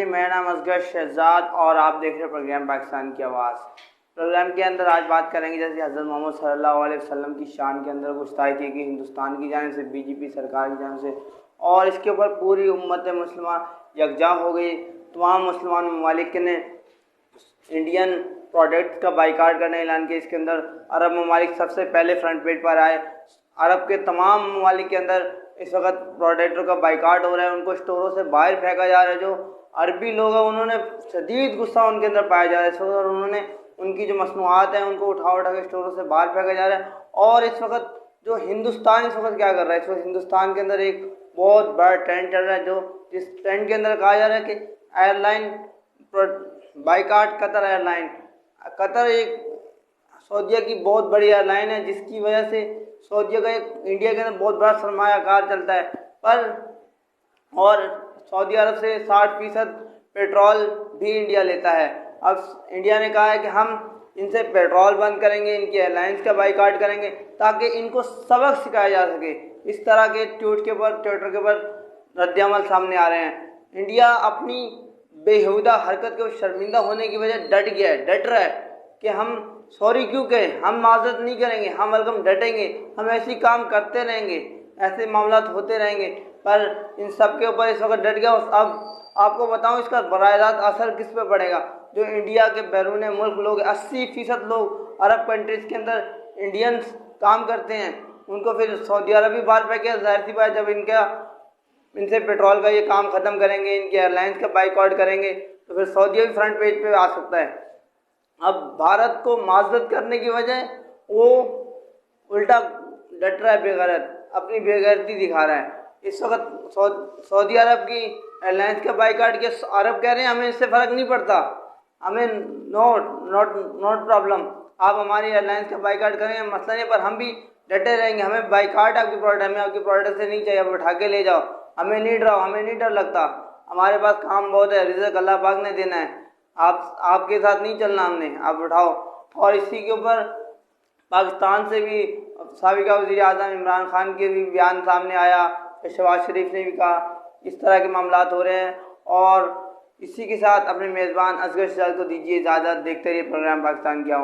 जी, मेरा नाम असगर शहजाद और आप देख रहे हैं प्रोग्राम पाकिस्तान की आवाज़। प्रोग्राम के अंदर आज बात करेंगे जैसे हज़रत मोहम्मद सल्लल्लाहु अलैहि वसल्लम की शान के अंदर गुस्ताखी की गई हिंदुस्तान की जानिब से, बीजेपी सरकार की जानिब से, और इसके ऊपर पूरी उम्मत मुस्लिमा यकजा हो गई। तमाम मुसलमान ममालिक ने इंडियन प्रोडक्ट का बाइकाट करने का ऐलान किया। इसके अंदर अरब ममालिक सबसे पहले फ्रंट पेज पर आए। अरब के तमाम ममालिक के अंदर इस वक्त प्रोडक्टों का बाइकाट हो रहा है, उनको स्टोरों से बाहर फेंका जा रहा है। जो अरबी लोग हैं उन्होंने शदीद गुस्सा उनके अंदर पाया जा रहा है और उन्होंने उनकी जो मसनूआत हैं उनको उठा के स्टोरों से बाहर फेंका जा रहा है। और इस वक्त जो हिंदुस्तान इस वक्त क्या कर रहा है, इस वक्त हिंदुस्तान के अंदर एक बहुत बड़ा ट्रेंड चल रहा है। जो इस ट्रेंड के अंदर कहा जा रहा है कि airline boycott Qatar airline. Qatar एक सऊदीया की बहुत बड़ी एयरलाइन है जिसकी वजह से सऊदीया का एक इंडिया के अंदर बहुत बड़ा सरमायाकार चलता है। पर और सऊदी अरब से 60% पेट्रोल भी इंडिया लेता है। अब इंडिया ने कहा है कि हम इनसे पेट्रोल बंद करेंगे, इनकी एयरलाइंस का बाइकाट करेंगे ताकि इनको सबक सिखाया जा सके। इस तरह के ट्विटर के ऊपर रद्दअमल सामने आ रहे हैं। इंडिया अपनी बेहुदा हरकत के शर्मिंदा होने की वजह डट रहा है कि हम सॉरी क्यों कहें, हम माजरत नहीं करेंगे, हम अलगम डटेंगे, हम ऐसी काम करते रहेंगे, ऐसे मामला होते रहेंगे। पर इन सब के ऊपर इस वक्त डट गया। अब आपको बताऊं इसका बराह रास्त असर किस पे पड़ेगा। जो इंडिया के बैरून मुल्क लोग 80% लोग अरब कंट्रीज़ के अंदर इंडियंस काम करते हैं, उनको फिर सऊदी अरब भी बाहर फेंके। जाहिर सी बात, जब इनसे पेट्रोल का ये काम ख़त्म करेंगे, इनके एयरलाइंस का बाइकआउट करेंगे, तो फिर सऊदी भी फ्रंट पेज पे आ सकता है। अब भारत को माजरत करने की वजह वो उल्टा डट रहा है, बेगैरत अपनी बेगैरती दिखा रहा है। इस वक्त सऊदी अरब की एयरलाइंस का बाइकाट किया। अरब कह रहे हैं हमें इससे फ़र्क नहीं पड़ता, हमें नॉट प्रॉब्लम, आप हमारी एयरलाइंस का बाइकाट करेंगे, मसला नहीं, पर हम भी डटे रहेंगे। हमें बाइकाट आपकी प्रोडक्ट, हमें आपकी प्रोडक्ट से नहीं चाहिए, आप उठा के ले जाओ, हमें नहीं डराओ, हमें नहीं डर लगता, हमारे पास काम बहुत है, रिज़्क अल्लाह पाक ने देना है, आपके साथ नहीं चलना हमने, आप उठाओ। और इसी के ऊपर पाकिस्तान से भी साबिका वज़ीर आज़म इमरान खान के भी बयान सामने आया, शहबाज शरीफ ने भी कहा। इस तरह के मामलात हो रहे हैं। और इसी के साथ अपने मेज़बान असगर शहजाद को दीजिए इजाज़त। देखते रहिए प्रोग्राम पाकिस्तान की आवाज़।